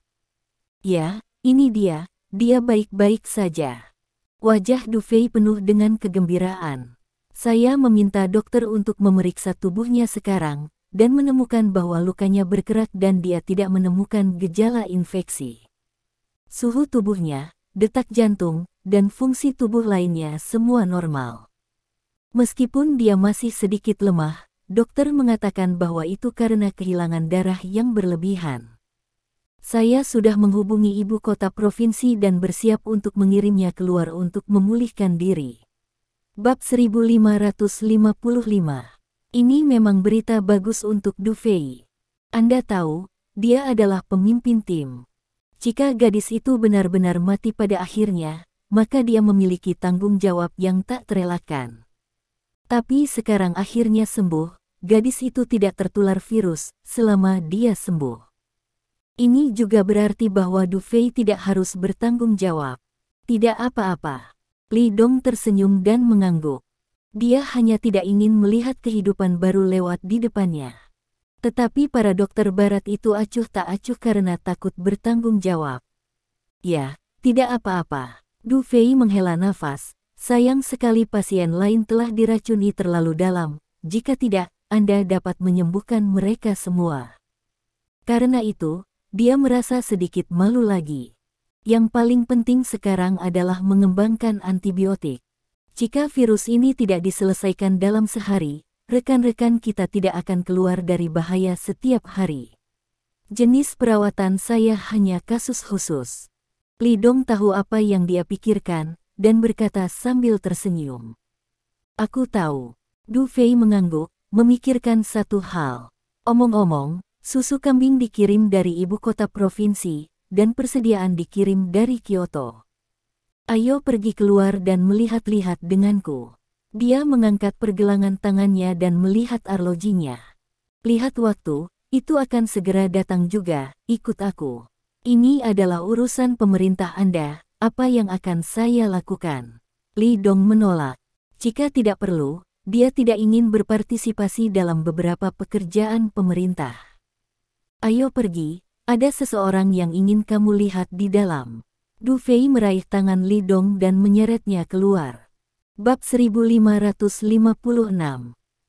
Ya, ini dia baik-baik saja. Wajah Du Fei penuh dengan kegembiraan. Saya meminta dokter untuk memeriksa tubuhnya sekarang, dan menemukan bahwa lukanya bergerak dan dia tidak menemukan gejala infeksi. Suhu tubuhnya, detak jantung, dan fungsi tubuh lainnya semua normal. Meskipun dia masih sedikit lemah, dokter mengatakan bahwa itu karena kehilangan darah yang berlebihan. Saya sudah menghubungi ibu kota provinsi dan bersiap untuk mengirimnya keluar untuk memulihkan diri. Bab 1555. Ini memang berita bagus untuk Du Fei. Anda tahu, dia adalah pemimpin tim. Jika gadis itu benar-benar mati pada akhirnya, maka dia memiliki tanggung jawab yang tak terelakkan. Tapi sekarang akhirnya sembuh, gadis itu tidak tertular virus selama dia sembuh. Ini juga berarti bahwa Du Fei tidak harus bertanggung jawab. Tidak apa-apa. Li Dong tersenyum dan mengangguk. Dia hanya tidak ingin melihat kehidupan baru lewat di depannya. Tetapi para dokter barat itu acuh tak acuh karena takut bertanggung jawab. Ya, tidak apa-apa. Du Fei menghela nafas. Sayang sekali pasien lain telah diracuni terlalu dalam. Jika tidak, Anda dapat menyembuhkan mereka semua. Karena itu, dia merasa sedikit malu lagi. Yang paling penting sekarang adalah mengembangkan antibiotik. Jika virus ini tidak diselesaikan dalam sehari, rekan-rekan kita tidak akan keluar dari bahaya setiap hari. Jenis perawatan saya hanya kasus khusus. Li Dong tahu apa yang dia pikirkan, dan berkata sambil tersenyum. Aku tahu. Du Fei mengangguk, memikirkan satu hal. Omong-omong, susu kambing dikirim dari ibu kota provinsi, dan persediaan dikirim dari Kyoto. Ayo pergi keluar dan melihat-lihat denganku. Dia mengangkat pergelangan tangannya dan melihat arlojinya. Lihat waktu, itu akan segera datang juga, ikut aku. Ini adalah urusan pemerintah Anda, apa yang akan saya lakukan? Li Dong menolak. Jika tidak perlu, dia tidak ingin berpartisipasi dalam beberapa pekerjaan pemerintah. Ayo pergi, ada seseorang yang ingin kamu lihat di dalam. Du Fei meraih tangan Li Dong dan menyeretnya keluar. Bab 1556.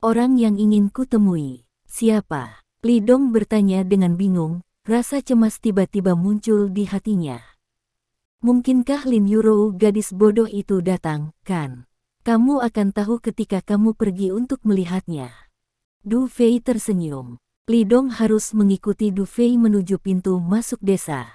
Orang yang ingin kutemui. Siapa? Li Dong bertanya dengan bingung, rasa cemas tiba-tiba muncul di hatinya. Mungkinkah Lin Yurou gadis bodoh itu datang, kan? Kamu akan tahu ketika kamu pergi untuk melihatnya. Du Fei tersenyum. Li Dong harus mengikuti Du Fei menuju pintu masuk desa.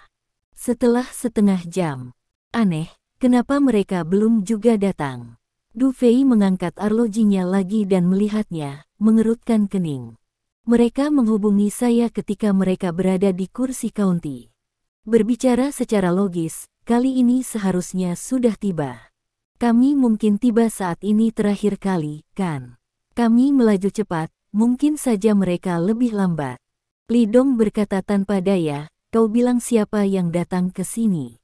Setelah setengah jam. Aneh, kenapa mereka belum juga datang? Du Fei mengangkat arlojinya lagi dan melihatnya, mengerutkan kening. Mereka menghubungi saya ketika mereka berada di kursi kaunti. Berbicara secara logis, kali ini seharusnya sudah tiba. Kami mungkin tiba saat ini terakhir kali, kan? Kami melaju cepat, mungkin saja mereka lebih lambat. Li Dong berkata tanpa daya, kau bilang siapa yang datang ke sini?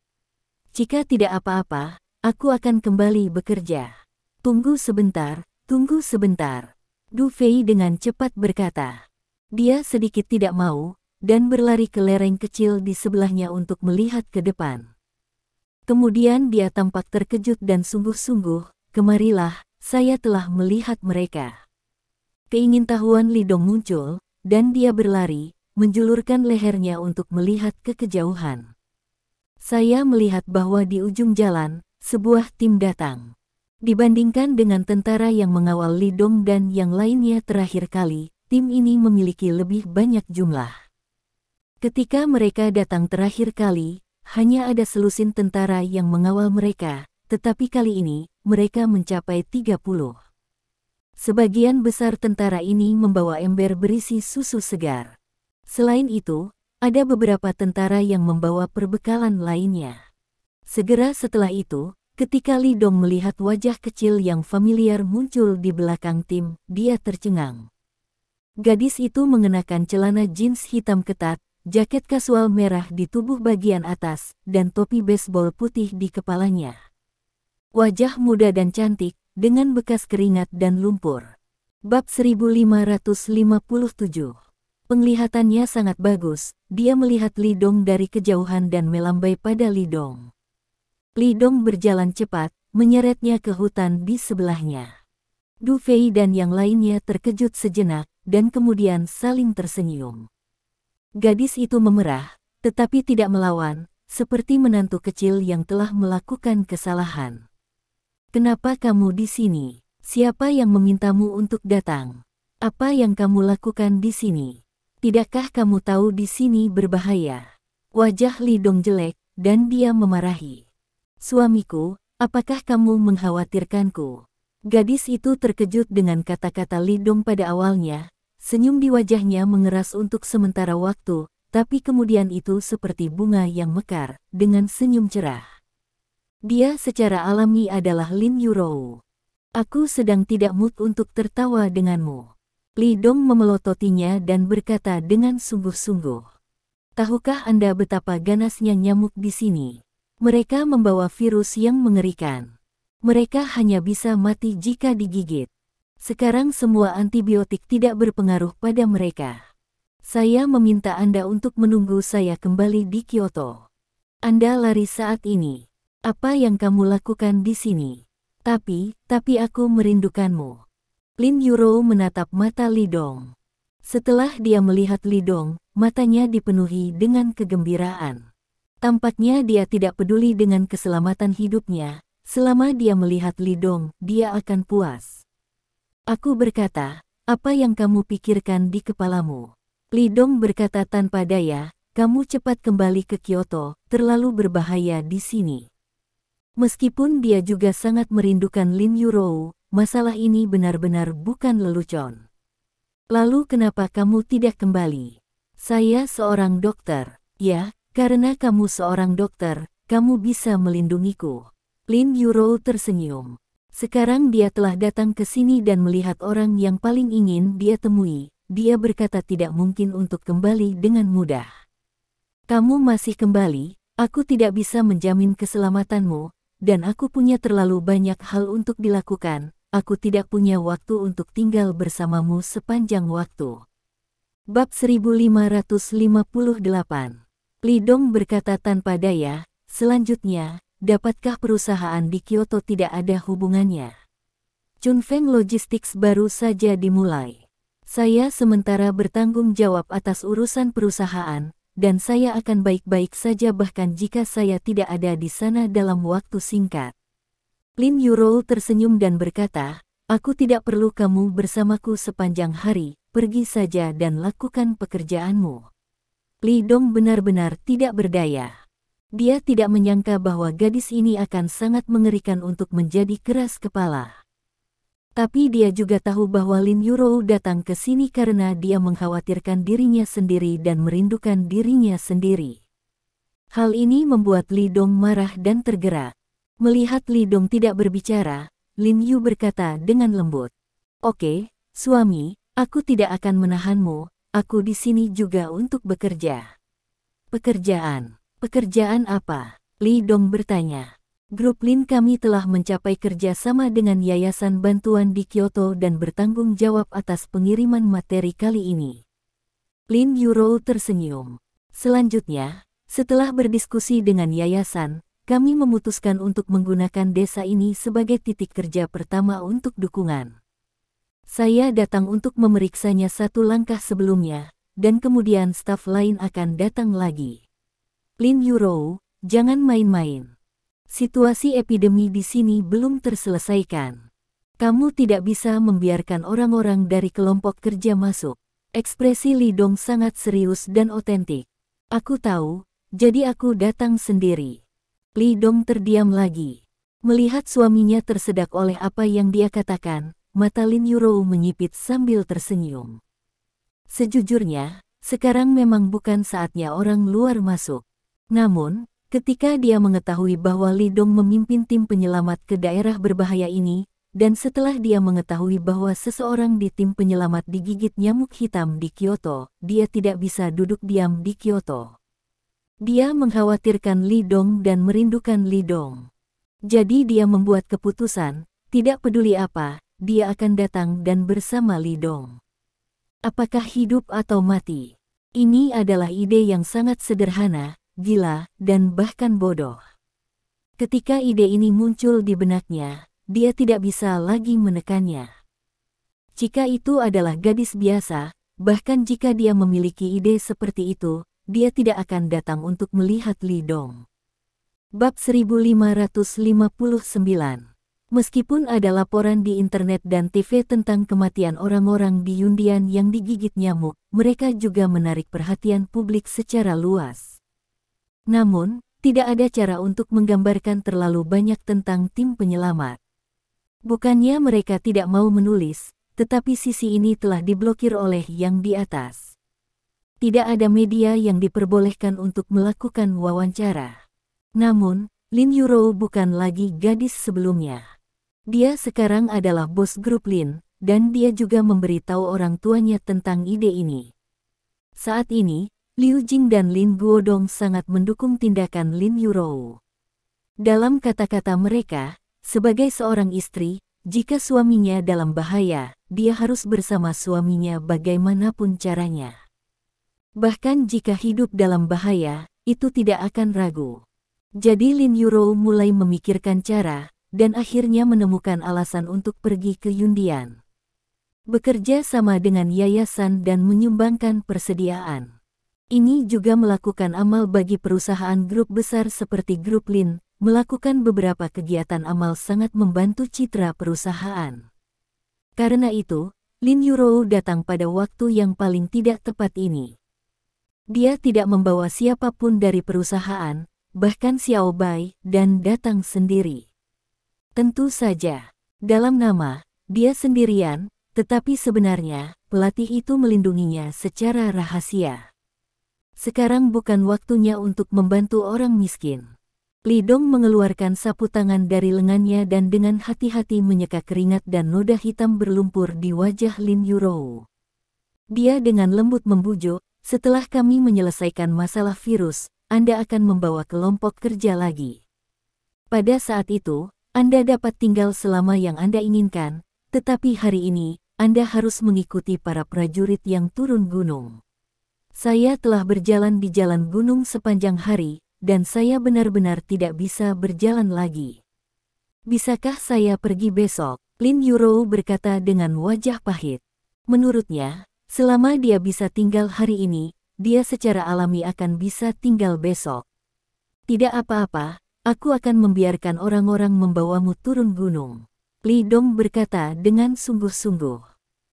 Jika tidak apa-apa, aku akan kembali bekerja. Tunggu sebentar, tunggu sebentar. Du Fei dengan cepat berkata. Dia sedikit tidak mau, dan berlari ke lereng kecil di sebelahnya untuk melihat ke depan. Kemudian dia tampak terkejut dan sungguh-sungguh, kemarilah, saya telah melihat mereka. Keingintahuan Li Dong muncul, dan dia berlari, menjulurkan lehernya untuk melihat ke kejauhan. Saya melihat bahwa di ujung jalan, sebuah tim datang. Dibandingkan dengan tentara yang mengawal Li Dong dan yang lainnya terakhir kali, tim ini memiliki lebih banyak jumlah. Ketika mereka datang terakhir kali, hanya ada selusin tentara yang mengawal mereka, tetapi kali ini, mereka mencapai 30. Sebagian besar tentara ini membawa ember berisi susu segar. Selain itu, ada beberapa tentara yang membawa perbekalan lainnya. Segera setelah itu, ketika Li Dong melihat wajah kecil yang familiar muncul di belakang tim, dia tercengang. Gadis itu mengenakan celana jeans hitam ketat, jaket kasual merah di tubuh bagian atas, dan topi baseball putih di kepalanya. Wajah muda dan cantik, dengan bekas keringat dan lumpur. Bab 1557. Penglihatannya sangat bagus, dia melihat Li Dong dari kejauhan dan melambai pada Li Dong. Li Dong berjalan cepat, menyeretnya ke hutan di sebelahnya. Du Fei dan yang lainnya terkejut sejenak, dan kemudian saling tersenyum. Gadis itu memerah, tetapi tidak melawan, seperti menantu kecil yang telah melakukan kesalahan. "Kenapa kamu di sini? Siapa yang memintamu untuk datang? Apa yang kamu lakukan di sini? Tidakkah kamu tahu di sini berbahaya?" Wajah Li Dong jelek, dan dia memarahi. "Suamiku, apakah kamu mengkhawatirkanku?" Gadis itu terkejut dengan kata-kata Li Dong pada awalnya, senyum di wajahnya mengeras untuk sementara waktu, tapi kemudian itu seperti bunga yang mekar, dengan senyum cerah. Dia secara alami adalah Lin Yurou. "Aku sedang tidak mood untuk tertawa denganmu." Li Dong memelototinya dan berkata dengan sungguh-sungguh. "Tahukah Anda betapa ganasnya nyamuk di sini? Mereka membawa virus yang mengerikan. Mereka hanya bisa mati jika digigit. Sekarang semua antibiotik tidak berpengaruh pada mereka. Saya meminta Anda untuk menunggu saya kembali di Kyoto. Anda lari saat ini. Apa yang kamu lakukan di sini? Tapi aku merindukanmu." Lin Yurou menatap mata Li Dong. Setelah dia melihat Li Dong, matanya dipenuhi dengan kegembiraan. Tampaknya dia tidak peduli dengan keselamatan hidupnya. Selama dia melihat Li Dong, dia akan puas. "Aku berkata, apa yang kamu pikirkan di kepalamu?" Li Dong berkata tanpa daya, "Kamu cepat kembali ke Kyoto, terlalu berbahaya di sini." Meskipun dia juga sangat merindukan Lin Yurou, masalah ini benar-benar bukan lelucon. "Lalu kenapa kamu tidak kembali?" "Saya seorang dokter." "Ya, karena kamu seorang dokter, kamu bisa melindungiku." Lin Yurou tersenyum. Sekarang dia telah datang ke sini dan melihat orang yang paling ingin dia temui. Dia berkata tidak mungkin untuk kembali dengan mudah. "Kamu masih kembali, aku tidak bisa menjamin keselamatanmu, dan aku punya terlalu banyak hal untuk dilakukan. Aku tidak punya waktu untuk tinggal bersamamu sepanjang waktu." Bab 1558. Li Dong berkata tanpa daya, "Selanjutnya, dapatkah perusahaan di Kyoto tidak ada hubungannya? Chunfeng Logistics baru saja dimulai. Saya sementara bertanggung jawab atas urusan perusahaan, dan saya akan baik-baik saja bahkan jika saya tidak ada di sana dalam waktu singkat." Lin Yurou tersenyum dan berkata, "Aku tidak perlu kamu bersamaku sepanjang hari, pergi saja dan lakukan pekerjaanmu." Li Dong benar-benar tidak berdaya. Dia tidak menyangka bahwa gadis ini akan sangat mengerikan untuk menjadi keras kepala. Tapi dia juga tahu bahwa Lin Yurou datang ke sini karena dia mengkhawatirkan dirinya sendiri dan merindukan dirinya sendiri. Hal ini membuat Li Dong marah dan tergerak. Melihat Li Dong tidak berbicara, Lin Yu berkata dengan lembut, "Oke, suami, aku tidak akan menahanmu, aku di sini juga untuk bekerja." "Pekerjaan? Pekerjaan apa?" Li Dong bertanya. "Grup Lin kami telah mencapai kerja sama dengan Yayasan Bantuan di Kyoto dan bertanggung jawab atas pengiriman materi kali ini." Lin Yurou tersenyum. "Selanjutnya, setelah berdiskusi dengan yayasan, kami memutuskan untuk menggunakan desa ini sebagai titik kerja pertama untuk dukungan. Saya datang untuk memeriksanya satu langkah sebelumnya, dan kemudian staf lain akan datang lagi." "Lin Yurou, jangan main-main. Situasi epidemi di sini belum terselesaikan. Kamu tidak bisa membiarkan orang-orang dari kelompok kerja masuk." Ekspresi Li Dong sangat serius dan otentik. "Aku tahu, jadi aku datang sendiri." Li Dong terdiam lagi. Melihat suaminya tersedak oleh apa yang dia katakan, mata Lin Yurou menyipit sambil tersenyum. Sejujurnya, sekarang memang bukan saatnya orang luar masuk. Namun, ketika dia mengetahui bahwa Li Dong memimpin tim penyelamat ke daerah berbahaya ini, dan setelah dia mengetahui bahwa seseorang di tim penyelamat digigit nyamuk hitam di Kyoto, dia tidak bisa duduk diam di Kyoto. Dia mengkhawatirkan Li Dong dan merindukan Li Dong. Jadi dia membuat keputusan, tidak peduli apa, dia akan datang dan bersama Li Dong. Apakah hidup atau mati? Ini adalah ide yang sangat sederhana, gila, dan bahkan bodoh. Ketika ide ini muncul di benaknya, dia tidak bisa lagi menekannya. Jika itu adalah gadis biasa, bahkan jika dia memiliki ide seperti itu, dia tidak akan datang untuk melihat Li Dong. Bab 1559. Meskipun ada laporan di internet dan TV tentang kematian orang-orang di Yundian yang digigit nyamuk, mereka juga menarik perhatian publik secara luas. Namun, tidak ada cara untuk menggambarkan terlalu banyak tentang tim penyelamat. Bukannya mereka tidak mau menulis, tetapi sisi ini telah diblokir oleh yang di atas. Tidak ada media yang diperbolehkan untuk melakukan wawancara. Namun, Lin Yurou bukan lagi gadis sebelumnya. Dia sekarang adalah bos grup Lin, dan dia juga memberitahu orang tuanya tentang ide ini. Saat ini, Liu Jing dan Lin Guodong sangat mendukung tindakan Lin Yurou. Dalam kata-kata mereka, sebagai seorang istri, jika suaminya dalam bahaya, dia harus bersama suaminya bagaimanapun caranya. Bahkan jika hidup dalam bahaya, itu tidak akan ragu. Jadi Lin Yurou mulai memikirkan cara, dan akhirnya menemukan alasan untuk pergi ke Yundian. Bekerja sama dengan yayasan dan menyumbangkan persediaan. Ini juga melakukan amal bagi perusahaan grup besar seperti Grup Lin, melakukan beberapa kegiatan amal sangat membantu citra perusahaan. Karena itu, Lin Yurou datang pada waktu yang paling tidak tepat ini. Dia tidak membawa siapapun dari perusahaan, bahkan Xiao Bai, dan datang sendiri. Tentu saja, dalam nama, dia sendirian, tetapi sebenarnya, pelatih itu melindunginya secara rahasia. Sekarang bukan waktunya untuk membantu orang miskin. Li Dong mengeluarkan sapu tangan dari lengannya dan dengan hati-hati menyeka keringat dan noda hitam berlumpur di wajah Lin Yurou. Dia dengan lembut membujuk, setelah kami menyelesaikan masalah virus, Anda akan membawa kelompok kerja lagi. Pada saat itu, Anda dapat tinggal selama yang Anda inginkan, tetapi hari ini, Anda harus mengikuti para prajurit yang turun gunung. Saya telah berjalan di jalan gunung sepanjang hari, dan saya benar-benar tidak bisa berjalan lagi. Bisakah saya pergi besok? Lin Yurou berkata dengan wajah pahit. Menurutnya, selama dia bisa tinggal hari ini, dia secara alami akan bisa tinggal besok. Tidak apa-apa. Aku akan membiarkan orang-orang membawamu turun gunung. Li Dong berkata dengan sungguh-sungguh.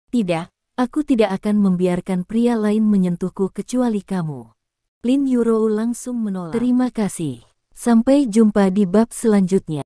Tidak, aku tidak akan membiarkan pria lain menyentuhku kecuali kamu. Lin Yurou langsung menolak. Terima kasih. Sampai jumpa di bab selanjutnya.